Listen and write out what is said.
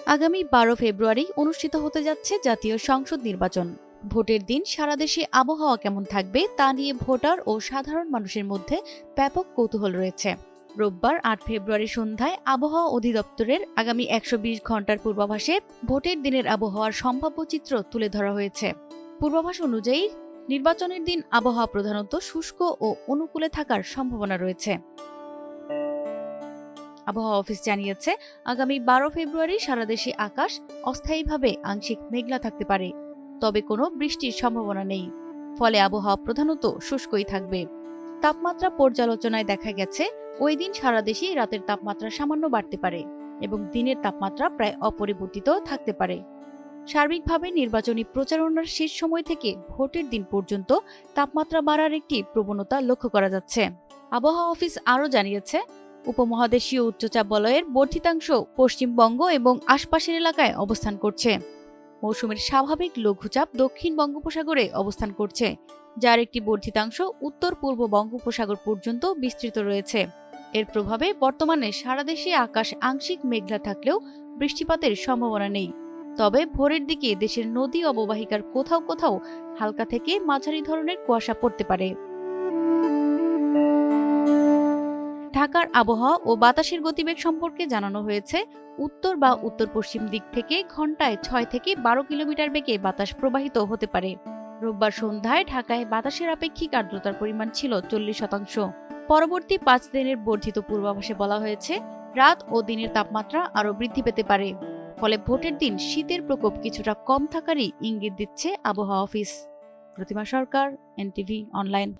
আগামী ১২ ফেব্রুয়ারি অনুষ্ঠিত হতে যাচ্ছে জাতীয় সংসদ নির্বাচন। ভোটের দিন সারা দেশে আবহাওয়া কেমন থাকবে তা নিয়ে ভোটার ও সাধারণ মানুষের মধ্যে ব্যাপক কৌতূহল রয়েছে। রোববার ৮ ফেব্রুয়ারি সন্ধ্যায় আবহাওয়া অধিদপ্তরের আগামী ১২০ ঘন্টার পূর্বাভাসে ভোটের দিনের আবহাওয়ার সম্ভাব্য চিত্র তুলে ধরা হয়েছে। পূর্বাভাস অনুযায়ী নির্বাচনের দিন আবহাওয়া প্রধানত শুষ্ক ও অনুকূলে থাকার সম্ভাবনা রয়েছে। আবহাওয়া অফিস জানিয়েছে, আগামী ১২ ফেব্রুয়ারি সারা দেশে আকাশ অস্থায়ীভাবে আংশিক মেঘলা থাকতে পারে, তবে কোনো বৃষ্টির সম্ভাবনা নেই। ফলে আবহাওয়া প্রধানত শুষ্কই থাকবে। তাপমাত্রা পর্যালোচনায় দেখা গেছে, ওই দিন সারা দেশেই রাতের তাপমাত্রা সামান্য বাড়তে পারে এবং দিনের তাপমাত্রা প্রায় অপরিবর্তিত থাকতে পারে। সার্বিকভাবে নির্বাচনী প্রচারণার শেষ সময় থেকে ভোটের দিন পর্যন্ত তাপমাত্রা বাড়ার একটি প্রবণতা লক্ষ্য করা যাচ্ছে। আবহাওয়া অফিস আরও জানিয়েছে, উপমহাদেশীয় উচ্চচাপ বলয়ের বর্ধিতাংশ পশ্চিমবঙ্গ এবং আশপাশের এলাকায় অবস্থান করছে। মৌসুমের স্বাভাবিক লঘুচাপ দক্ষিণ বঙ্গোপসাগরে অবস্থান করছে, যার একটি বর্ধিতাংশ উত্তর পূর্ব বঙ্গোপসাগর পর্যন্ত বিস্তৃত রয়েছে। এর প্রভাবে বর্তমানে সারা দেশে আকাশ আংশিক মেঘলা থাকলেও বৃষ্টিপাতের সম্ভাবনা নেই। তবে ভোরের দিকে দেশের নদী অববাহিকার কোথাও কোথাও হালকা থেকে মাঝারি ধরনের কুয়াশা পড়তে পারে। ঢাকার আবহাওয়া ও বাতাসের গতিবেগ সম্পর্কে জানানো হয়েছে, উত্তর বা উত্তর পশ্চিম দিক থেকে ঘন্টায় ৬ থেকে ১২ কিলোমিটার বেগে বাতাস প্রবাহিত হতে পারে। রোববার সন্ধ্যায় ঢাকায় বাতাসের আপেক্ষিক আর্দ্রতার পরিমাণ ছিল ৪০%। পরবর্তী ৫ দিনের বর্ধিত পূর্বাভাসে বলা হয়েছে, রাত ও দিনের তাপমাত্রা আরও বৃদ্ধি পেতে পারে। ফলে ভোটের দিন শীতের প্রকোপ কিছুটা কম থাকারই ইঙ্গিত দিচ্ছে আবহাওয়া অফিস। প্রতিমা সরকার, এনটিভি অনলাইন।